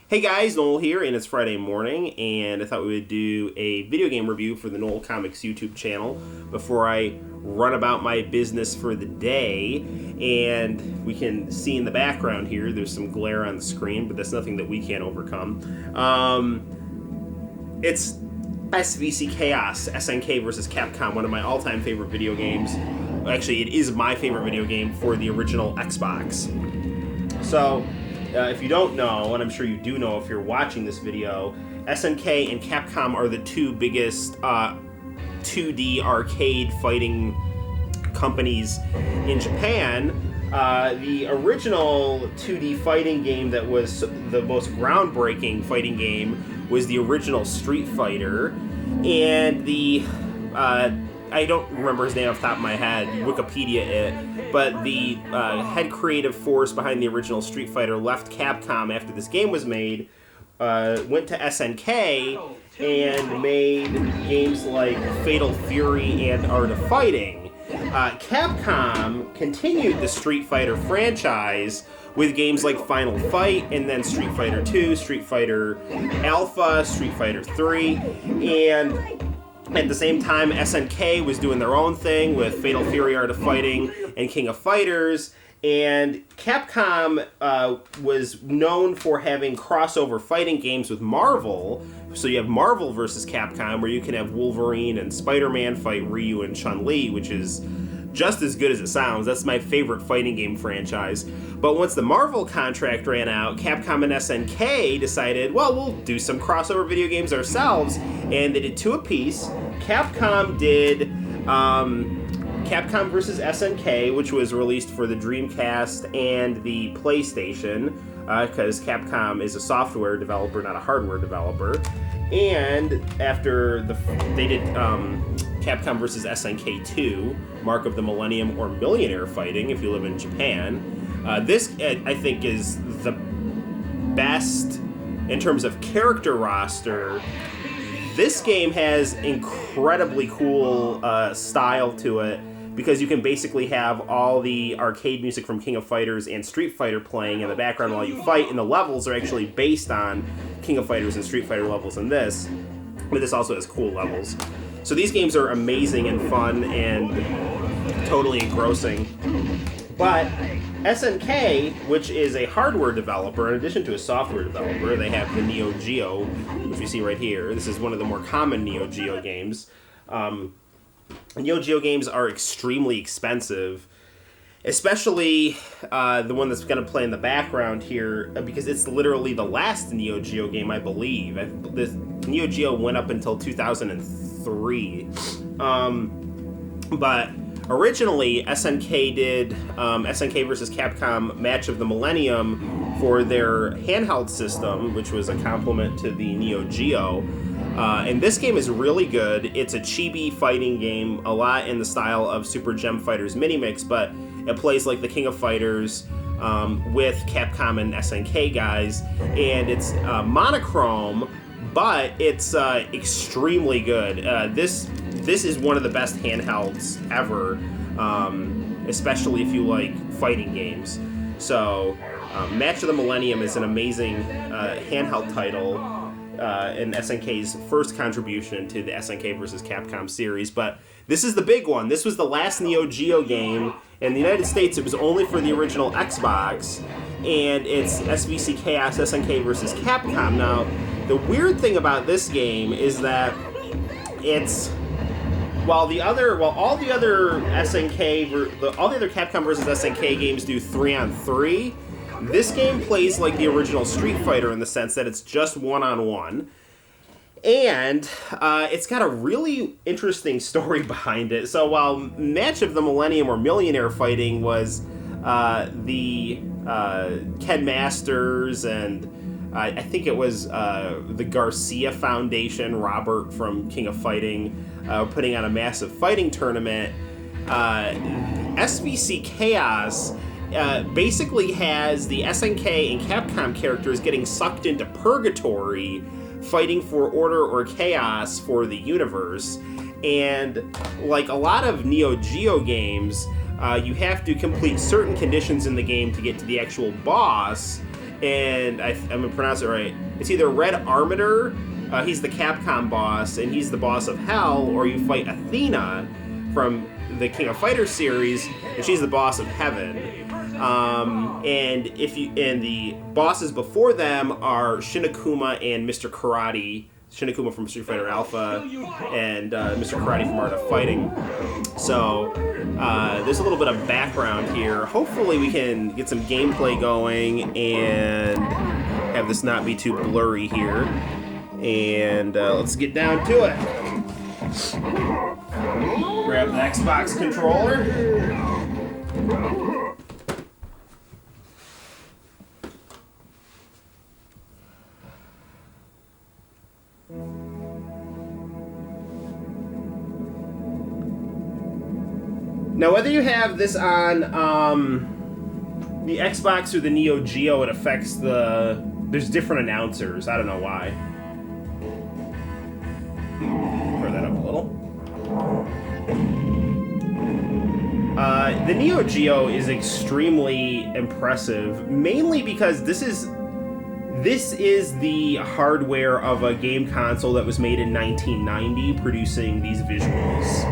Hey guys, Noel here, and it's Friday morning, and I thought we would do a video game review for the Noel Comics YouTube channel before I run about my business for the day. And we can see in the background here, there's some glare on the screen, but that's nothing that we can't overcome. It's SvC Chaos, SNK versus Capcom, one of my all-time favorite video games. Actually, it is my favorite video game for the original Xbox. So, if you don't know, and I'm sure you do know if you're watching this video, SNK and Capcom are the two biggest 2D arcade fighting companies in Japan. The original 2D fighting game that was the most groundbreaking fighting game was the original Street Fighter, and the I don't remember his name off the top of my head, Wikipedia it, but the head creative force behind the original Street Fighter left Capcom after this game was made, went to SNK, and made games like Fatal Fury and Art of Fighting. Capcom continued the Street Fighter franchise with games like Final Fight, and then Street Fighter 2, Street Fighter Alpha, Street Fighter 3, and at the same time, SNK was doing their own thing with Fatal Fury, Art of Fighting, and King of Fighters. And Capcom was known for having crossover fighting games with Marvel. So you have Marvel versus Capcom, where you can have Wolverine and Spider-Man fight Ryu and Chun-Li, which is just as good as it sounds. That's my favorite fighting game franchise. But once the Marvel contract ran out, Capcom and SNK decided, well, we'll do some crossover video games ourselves, and they did two apiece. Capcom did Capcom vs. SNK, which was released for the Dreamcast and the PlayStation, because Capcom is a software developer, not a hardware developer. And after they did Capcom vs. SNK 2, Mark of the Millennium or Millionaire Fighting, if you live in Japan. This, I think, is the best in terms of character roster. This game has incredibly cool style to it, because you can basically have all the arcade music from King of Fighters and Street Fighter playing in the background while you fight, and the levels are actually based on King of Fighters and Street Fighter levels in this, but this also has cool levels. So these games are amazing and fun and totally engrossing. But SNK, which is a hardware developer, in addition to a software developer, they have the Neo Geo, which you see right here. This is one of the more common Neo Geo games. Neo Geo games are extremely expensive, especially the one that's going to play in the background here, because it's literally the last Neo Geo game, I believe. The Neo Geo went up until 2003. But originally, SNK did SNK vs. Capcom Match of the Millennium for their handheld system, which was a complement to the Neo Geo. And this game is really good. It's a chibi fighting game, a lot in the style of Super Gem Fighters Minimix, but it plays like the King of Fighters with Capcom and SNK guys, and it's monochrome, but it's extremely good. This is one of the best handhelds ever, especially if you like fighting games. So, Match of the Millennium is an amazing handheld title, and SNK's first contribution to the SNK vs. Capcom series. But this is the big one. This was the last Neo Geo game. In the United States, it was only for the original Xbox, and it's SvC Chaos SNK vs. Capcom. Now, the weird thing about this game is that it's all the other Capcom vs. SNK games do 3-on-3. This game plays like the original Street Fighter in the sense that it's just one-on-one. And it's got a really interesting story behind it. So while Match of the Millennium or Millionaire Fighting was the Ken Masters and I think it was the Garcia Foundation, Robert from King of Fighting, putting on a massive fighting tournament, SvC Chaos basically has the SNK and Capcom characters getting sucked into purgatory, fighting for order or chaos for the universe. And like a lot of Neo Geo games, you have to complete certain conditions in the game to get to the actual boss, and I'm gonna pronounce it right. It's either Red Armator, he's the Capcom boss, and he's the boss of Hell, or you fight Athena from the King of Fighters series, and she's the boss of Heaven. And the bosses before them are Shinakuma and Mr. Karate. Shinakuma from Street Fighter Alpha, and Mr. Karate from Art of Fighting. So there's a little bit of background here. Hopefully we can get some gameplay going and have this not be too blurry here. And let's get down to it. Grab the Xbox controller. Now, whether you have this on the Xbox or the Neo Geo, it affects there's different announcers. I don't know why. Turn that up a little. The Neo Geo is extremely impressive, mainly because this is the hardware of a game console that was made in 1990, producing these visuals.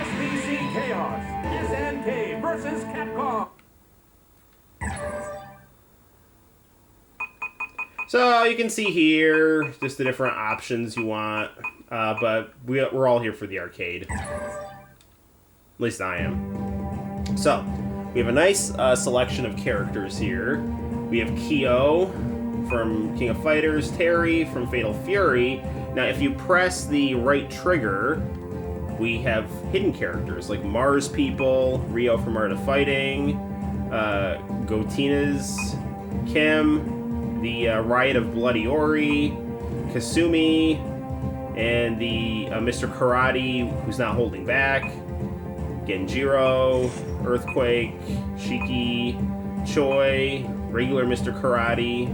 SvC Chaos, SNK versus Capcom. So you can see here just the different options you want, but we're all here for the arcade. At least I am. So we have a nice selection of characters here. We have Kyo from King of Fighters, Terry from Fatal Fury. Now if you press the right trigger, we have hidden characters like Mars People, Ryo from Art of Fighting, Gotina's Kim, the Riot of Bloody Ori, Kasumi, and the Mr. Karate, who's not holding back, Genjiro, Earthquake, Shiki, Choi, regular Mr. Karate,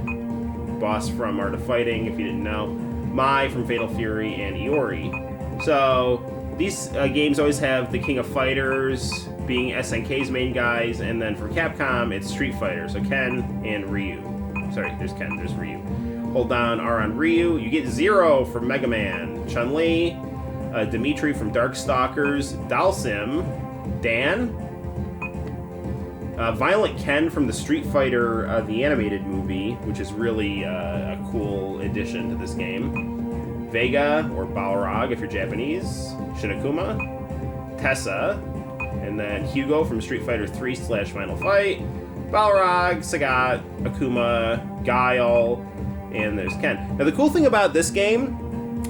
boss from Art of Fighting, if you didn't know, Mai from Fatal Fury, and Iori. So these games always have the King of Fighters being SNK's main guys, and then for Capcom, it's Street Fighter, so Ken and Ryu. Sorry, there's Ken, there's Ryu. Hold down R on Ryu. You get Zero from Mega Man. Chun-Li, Dimitri from Darkstalkers, Dalsim, Dan, Violent Ken from the Street Fighter, the animated movie, which is really a cool addition to this game. Vega, or Balrog if you're Japanese. Shinakuma, Tessa, and then Hugo from Street Fighter 3/Final Fight. Balrog, Sagat, Akuma, Guile, and there's Ken. Now the cool thing about this game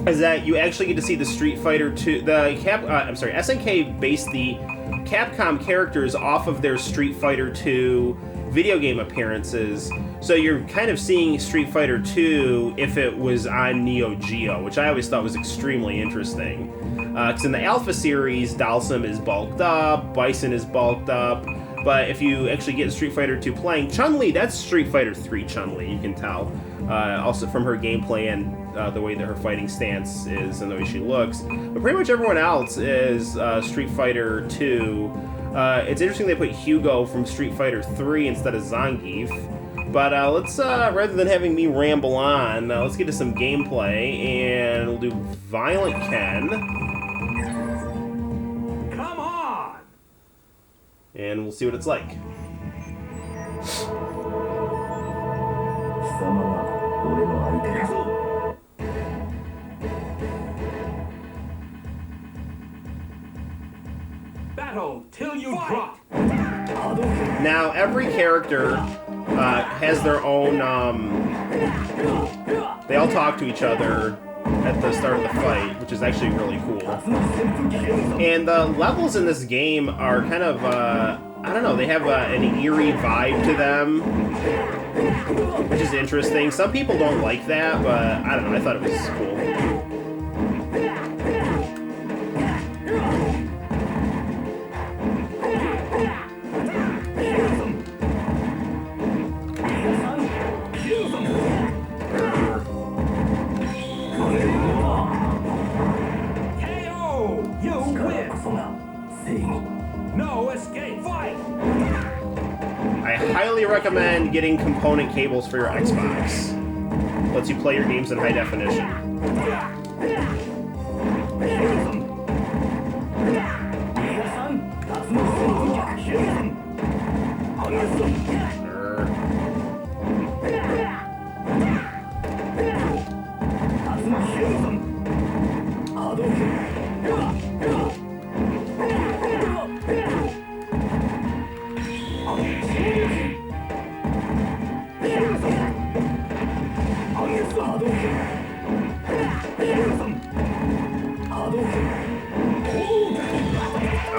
is that you actually get to see the Street Fighter 2, SNK based the Capcom characters off of their Street Fighter 2 video game appearances. So you're kind of seeing Street Fighter 2 if it was on Neo Geo, which I always thought was extremely interesting. Because in the Alpha series, Dalsim is bulked up, Bison is bulked up, but if you actually get Street Fighter 2 playing, Chun-Li, that's Street Fighter 3 Chun-Li, you can tell. Also from her gameplay and the way that her fighting stance is and the way she looks. But pretty much everyone else is Street Fighter 2. It's interesting they put Hugo from Street Fighter 3 instead of Zangief. But let's, rather than having me ramble on, let's get to some gameplay, and we'll do Violent Ken. Come on! And we'll see what it's like. Battle till you drop! Now, every character has their own, they all talk to each other at the start of the fight, which is actually really cool. And the levels in this game are kind of, I don't know, they have an eerie vibe to them, which is interesting. Some people don't like that, but I don't know, I thought it was cool. highly recommend getting component cables for your Xbox. Lets you play your games in high definition.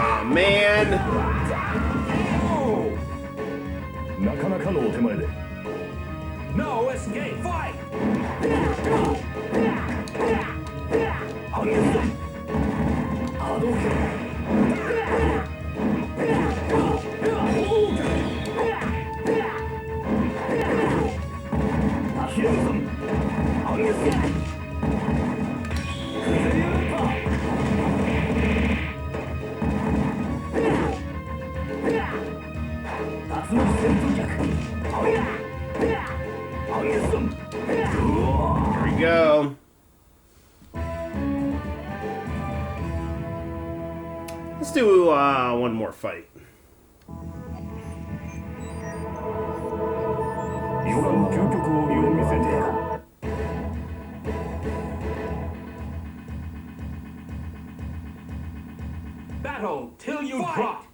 Oh man! No escape! Fight! Here we go. Let's do one more fight. Battle till you drop!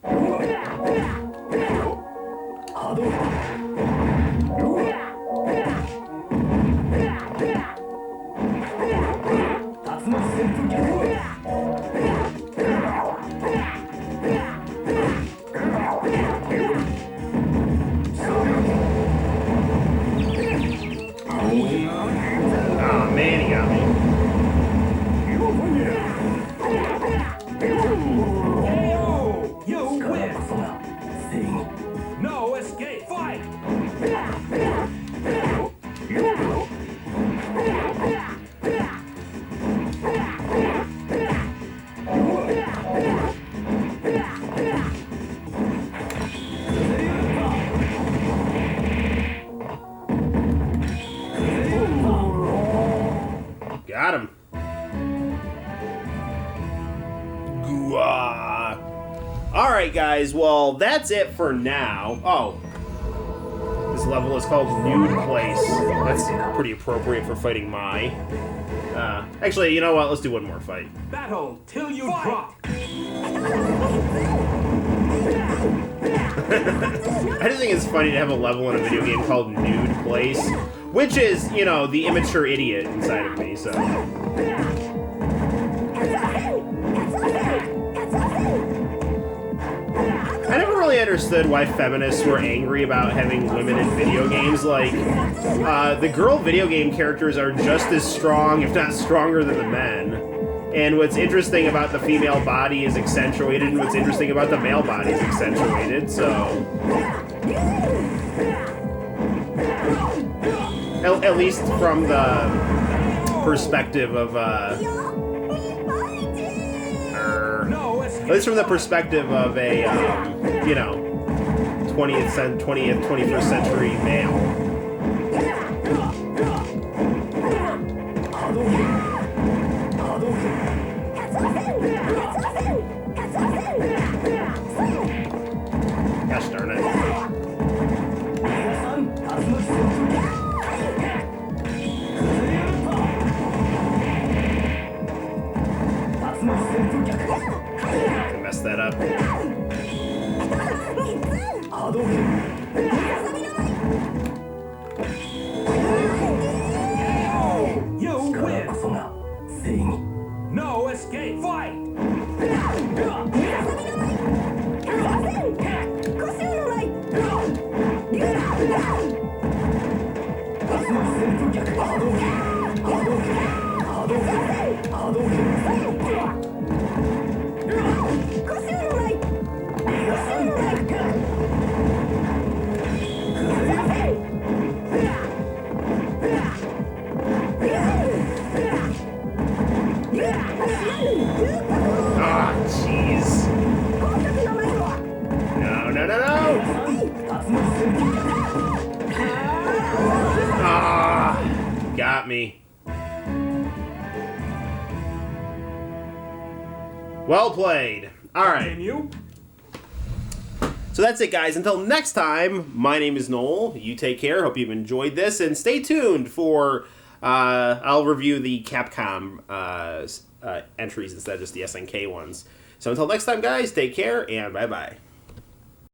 Oh man, he got me. KO! You win! No escape! Fight! Got him. Gua. All right, guys. Well, that's it for now. Oh, this level is called Nude Place. That's pretty appropriate for fighting Mai. Actually, you know what? Let's do one more fight. Battle till you drop! I just think it's funny to have a level in a video game called Nude Place, which is, you know, the immature idiot inside of me, so. I never really understood why feminists were angry about having women in video games. Like, the girl video game characters are just as strong, if not stronger than the men. And what's interesting about the female body is accentuated, and what's interesting about the male body is accentuated, so... At least from the perspective of, at least from the perspective of a, you know, 20th, 21st century male. Gosh darn it. I messed that up. You win! No escape! Fight! Ah, jeez. No, no, no, no! me. Well played. All right. Continue. So that's it, guys. Until next time, my name is Noel. You take care. Hope you've enjoyed this, and stay tuned for I'll review the Capcom entries instead of just the SNK ones. So until next time, guys, take care, and bye-bye.